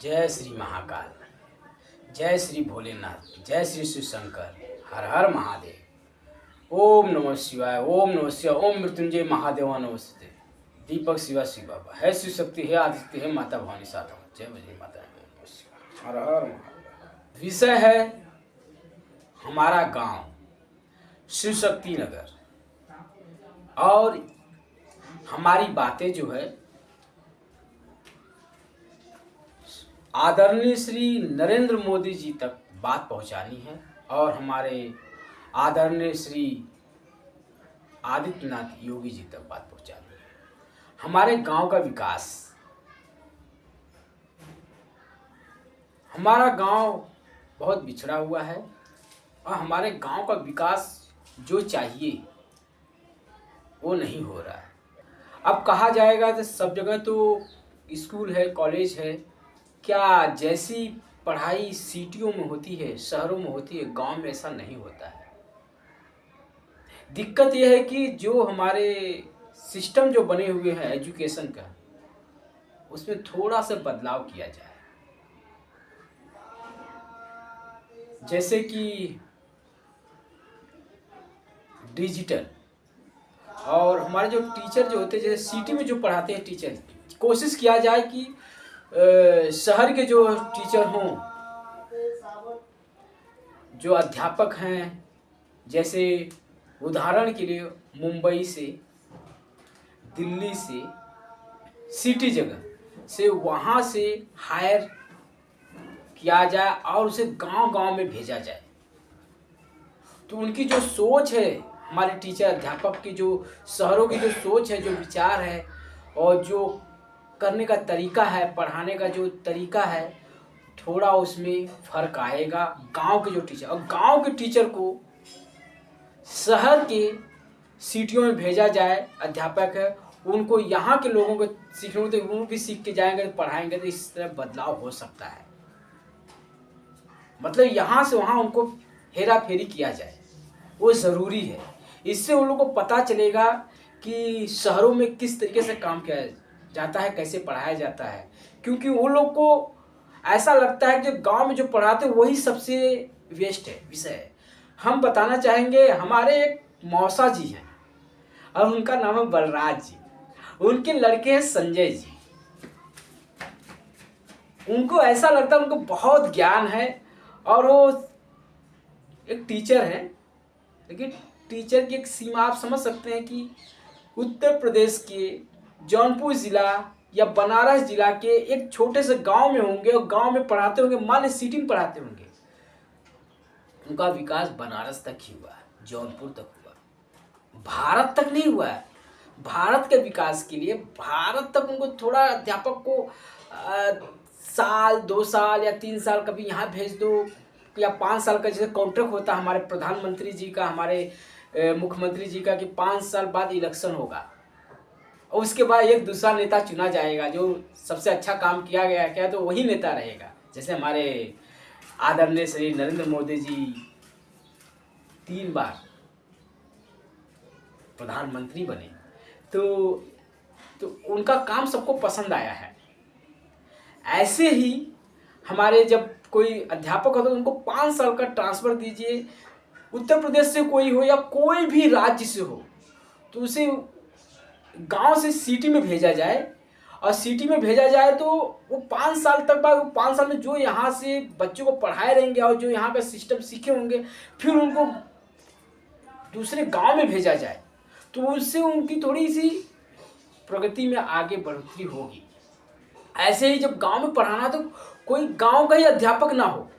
जय श्री महाकाल, जय श्री भोलेनाथ, जय श्री शिव शंकर, हर हर महादेव। ओम नमः शिवाय, ओम नमः शिवाय, ओम मृत्युंजय महादेवा नमस्ते। दीपक शिवा शिव बाबा है, शिव शक्ति है, आदित्य है, माता भवानी साथ हो। जय बजरंग माता, नमः शिवाय, हर हर महादेव। विषय है हमारा गांव शिव शक्ति नगर, और हमारी बातें जो है आदरणीय श्री नरेंद्र मोदी जी तक बात पहुंचानी है, और हमारे आदरणीय श्री आदित्यनाथ योगी जी तक बात पहुंचानी है। हमारे गांव का विकास, हमारा गांव बहुत बिछड़ा हुआ है, और हमारे गांव का विकास जो चाहिए वो नहीं हो रहा है। अब कहा जाएगा तो सब जगह तो स्कूल है, कॉलेज है, क्या जैसी पढ़ाई सिटियों में होती है, शहरों में होती है, गांव में ऐसा नहीं होता है। दिक्कत यह है कि जो हमारे सिस्टम जो बने हुए हैं एजुकेशन का, उसमें थोड़ा सा बदलाव किया जाए। जैसे कि डिजिटल, और हमारे जो टीचर जो होते हैं, जैसे सिटी में जो पढ़ाते हैं टीचर, कोशिश किया जाए कि शहर के जो टीचर हों, जो अध्यापक हैं, जैसे उदाहरण के लिए मुंबई से, दिल्ली से, सिटी जगह से, वहाँ से हायर किया जाए और उसे गांव-गांव में भेजा जाए। तो उनकी जो सोच है, हमारे टीचर अध्यापक की जो शहरों की जो सोच है, जो विचार है, और जो करने का तरीका है, पढ़ाने का जो तरीका है, थोड़ा उसमें फर्क आएगा। गांव के जो टीचर, और गांव के टीचर को शहर के सिटियों में भेजा जाए, अध्यापक है, उनको यहाँ के लोगों को सीखने तो वो भी सीख के जाएंगे, पढ़ाएंगे, तो इस तरह बदलाव हो सकता है। मतलब यहाँ से वहाँ उनको हेरा फेरी किया जाए, वो ज़रूरी है। इससे उन लोगों को पता चलेगा कि शहरों में किस तरीके से काम किया जाता है, कैसे पढ़ाया जाता है। क्योंकि उन लोग को ऐसा लगता है कि गांव में जो पढ़ाते हैं वही सबसे वेस्ट है, विषय है। हम बताना चाहेंगे, हमारे एक मौसा जी हैं, और उनका नाम है बलराज जी, उनके लड़के हैं संजय जी। उनको ऐसा लगता है उनको बहुत ज्ञान है, और वो एक टीचर है, लेकिन टीचर की एक सीमा आप समझ सकते हैं कि उत्तर प्रदेश के जौनपुर ज़िला या बनारस जिला के एक छोटे से गांव में होंगे, और गांव में पढ़ाते होंगे, मान सिटी में पढ़ाते होंगे। उनका विकास बनारस तक ही हुआ है, जौनपुर तक हुआ, भारत तक नहीं हुआ है। भारत के विकास के लिए भारत तक उनको थोड़ा अध्यापक को साल 2 साल या 3 साल कभी यहाँ भेज दो, या 5 साल का जैसे कॉन्ट्रैक्ट होता है हमारे प्रधानमंत्री जी का, हमारे मुख्यमंत्री जी का, कि 5 साल बाद इलेक्शन होगा, और उसके बाद एक दूसरा नेता चुना जाएगा, जो सबसे अच्छा काम किया गया क्या तो वही नेता रहेगा। जैसे हमारे आदरणीय श्री नरेंद्र मोदी जी 3 बार प्रधानमंत्री बने, तो उनका काम सबको पसंद आया है। ऐसे ही हमारे जब कोई अध्यापक होता है, उनको 5 साल का ट्रांसफ़र दीजिए, उत्तर प्रदेश से कोई हो या कोई भी राज्य से हो, तो उसे गांव से सिटी में भेजा जाए, और सिटी में भेजा जाए तो वो 5 साल तक बाद, वो 5 साल में जो यहाँ से बच्चों को पढ़ाए रहेंगे और जो यहाँ का सिस्टम सीखे होंगे, फिर उनको दूसरे गांव में भेजा जाए, तो उससे उनकी थोड़ी सी प्रगति में आगे बढ़ोतरी होगी। ऐसे ही जब गांव में पढ़ाना, तो कोई गांव का ही अध्यापक ना हो,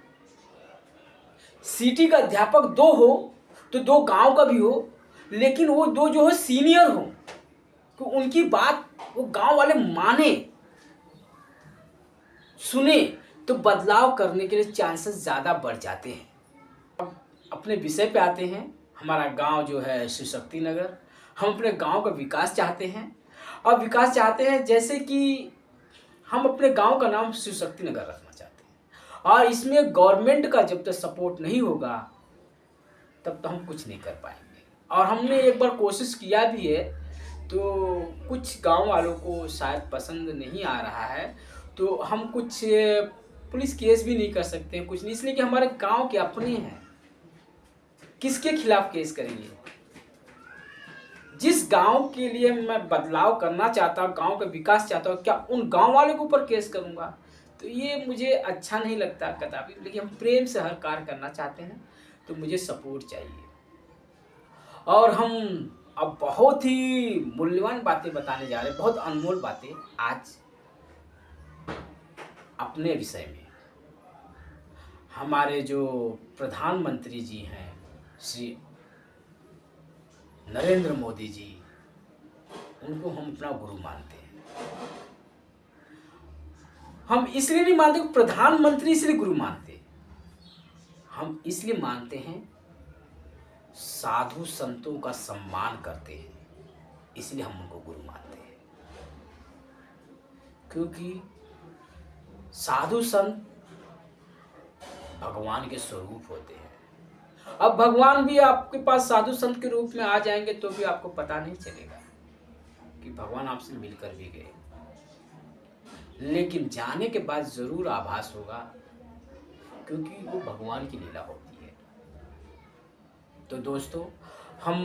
सिटी का अध्यापक 2 हो तो 2 गांव का भी हो, लेकिन वो 2 जो है सीनियर हो, तो उनकी बात वो गांव वाले माने, सुने, तो बदलाव करने के लिए चांसेस ज़्यादा बढ़ जाते हैं। अब अपने विषय पे आते हैं। हमारा गांव जो है शिव शक्ति नगर, हम अपने गांव का विकास चाहते हैं, और विकास चाहते हैं जैसे कि हम अपने गांव का नाम शिव शक्ति नगर रखना चाहते हैं, और इसमें गवर्नमेंट का जब तक सपोर्ट नहीं होगा तब तो हम कुछ नहीं कर पाएंगे। और हमने एक बार कोशिश किया भी है, तो कुछ गांव वालों को शायद पसंद नहीं आ रहा है, तो हम कुछ पुलिस केस भी नहीं कर सकते हैं, कुछ नहीं, इसलिए कि हमारे गांव के अपने हैं। किसके खिलाफ केस करेंगे? जिस गांव के लिए मैं बदलाव करना चाहता हूँ, गांव का विकास चाहता हूँ, क्या उन गांव वाले के ऊपर केस करूंगा? तो ये मुझे अच्छा नहीं लगता कदापि। लेकिन हम प्रेम से हर कार्य करना चाहते हैं, तो मुझे सपोर्ट चाहिए। और हम अब बहुत ही मूल्यवान बातें बताने जा रहे हैं, बहुत अनमोल बातें आज अपने विषय में। हमारे जो प्रधानमंत्री जी हैं, श्री नरेंद्र मोदी जी, उनको हम अपना गुरु मानते हैं। हम इसलिए नहीं मानते कि प्रधानमंत्री इसलिए गुरु मानते हैं, हम इसलिए मानते हैं साधु संतों का सम्मान करते हैं, इसलिए हम उनको गुरु मानते हैं। क्योंकि साधु संत भगवान के स्वरूप होते हैं। अब भगवान भी आपके पास साधु संत के रूप में आ जाएंगे तो भी आपको पता नहीं चलेगा कि भगवान आपसे मिलकर भी गए, लेकिन जाने के बाद जरूर आभास होगा, क्योंकि वो भगवान की लीला होती है। तो दोस्तों, हम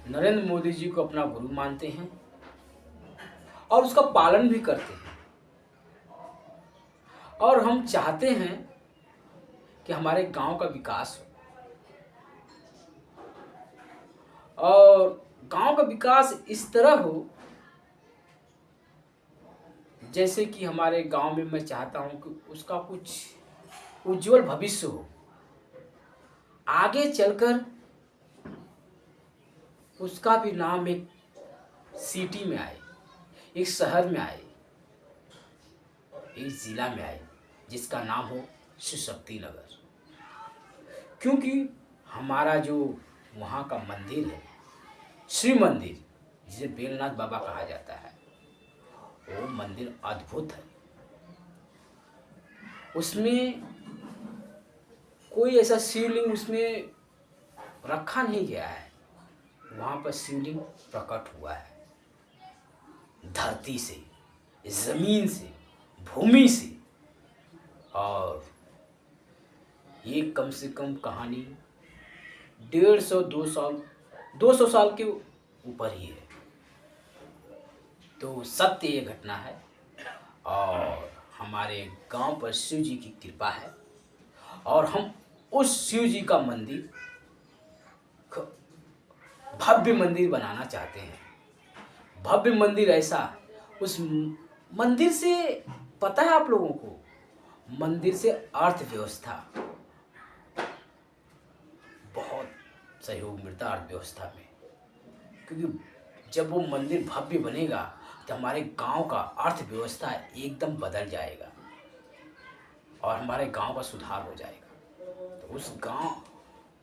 नरेंद्र मोदी जी को अपना गुरु मानते हैं और उसका पालन भी करते हैं। और हम चाहते हैं कि हमारे गांव का विकास हो, और गांव का विकास इस तरह हो जैसे कि हमारे गांव में मैं चाहता हूं कि उसका कुछ उज्जवल भविष्य हो, आगे चलकर उसका भी नाम एक सिटी में आए, एक शहर में आए, एक जिला में आए, जिसका नाम हो शिव शक्ति नगर। क्योंकि हमारा जो वहाँ का मंदिर है, शिव मंदिर, जिसे बेलनाथ बाबा कहा जाता है, वो मंदिर अद्भुत है। उसमें कोई ऐसा शिवलिंग उसमें रखा नहीं गया है, वहाँ पर शिवलिंग प्रकट हुआ है धरती से, जमीन से, भूमि से। और ये कम से कम कहानी 200 साल के ऊपर ही है। तो सत्य ये घटना है, और हमारे गांव पर शिव जी की कृपा है, और हम उस शिव जी का मंदिर भव्य मंदिर बनाना चाहते हैं। भव्य मंदिर ऐसा, उस मंदिर से, पता है आप लोगों को, मंदिर से अर्थव्यवस्था बहुत सहयोग मिलता है अर्थव्यवस्था में। क्योंकि जब वो मंदिर भव्य बनेगा तो हमारे गांव का अर्थव्यवस्था एकदम बदल जाएगा और हमारे गांव का सुधार हो जाएगा। तो उस गांव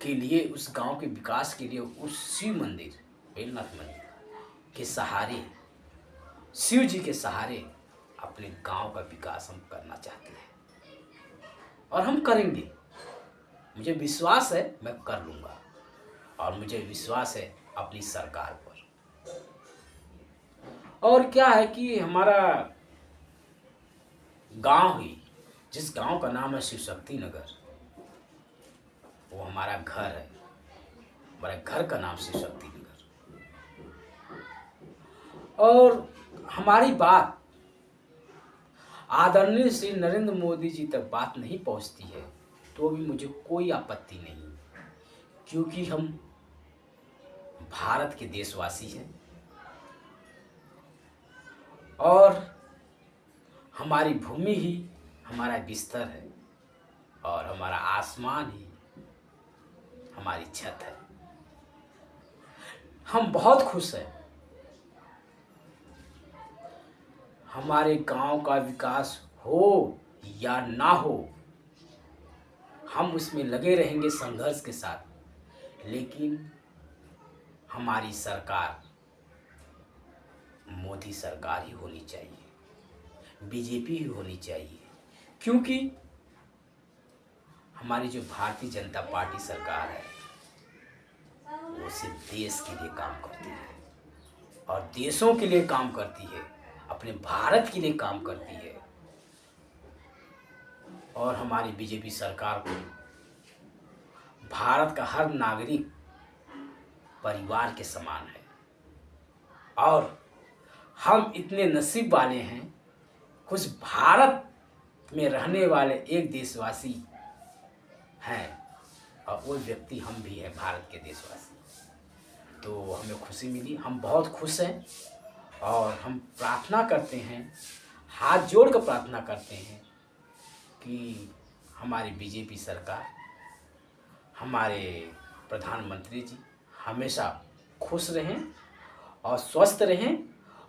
के लिए, उस गांव के विकास के लिए, उस शिव मंदिर, बेलनाथ मंदिर के सहारे, शिव जी के सहारे अपने गांव का विकास हम करना चाहते हैं, और हम करेंगे। मुझे विश्वास है मैं कर लूँगा, और मुझे विश्वास है अपनी सरकार पर। और क्या है कि हमारा गांव ही, जिस गांव का नाम है शिव शक्ति नगर, वो हमारा घर है। हमारे घर का नाम शिव शक्ति नगर। और हमारी बात आदरणीय श्री नरेंद्र मोदी जी तक बात नहीं पहुंचती है तो भी मुझे कोई आपत्ति नहीं, क्योंकि हम भारत के देशवासी हैं, और हमारी भूमि ही हमारा बिस्तर है, और हमारा आसमान ही हमारी छत है। हम बहुत खुश हैं। हमारे गांव का विकास हो या ना हो, हम उसमें लगे रहेंगे संघर्ष के साथ, लेकिन हमारी सरकार मोदी सरकार ही होनी चाहिए, बीजेपी ही होनी चाहिए। क्योंकि हमारी जो भारतीय जनता पार्टी सरकार है, वो सिर्फ देश के लिए काम करती है, और देशों के लिए काम करती है, अपने भारत के लिए काम करती है। और हमारी बीजेपी सरकार को भारत का हर नागरिक परिवार के समान है। और हम इतने नसीब वाले हैं, कुछ भारत में रहने वाले एक देशवासी हैं, और वो व्यक्ति हम भी हैं, भारत के देशवासी। तो हमें खुशी मिली, हम बहुत खुश हैं। और हम प्रार्थना करते हैं, हाथ जोड़ कर प्रार्थना करते हैं कि हमारी बीजेपी सरकार, हमारे प्रधानमंत्री जी हमेशा खुश रहें और स्वस्थ रहें,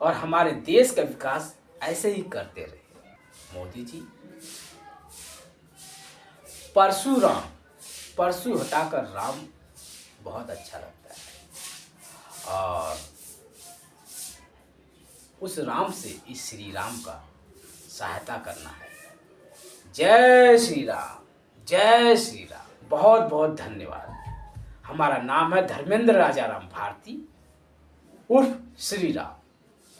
और हमारे देश का विकास ऐसे ही करते रहें। मोदी जी, परशुराम, परशु हटाकर राम बहुत अच्छा लगता है, और उस राम से इस श्री राम का सहायता करना है। जय श्री राम, जय श्री राम। बहुत बहुत धन्यवाद। हमारा नाम है धर्मेंद्र राजाराम भारती उर्फ श्री राम।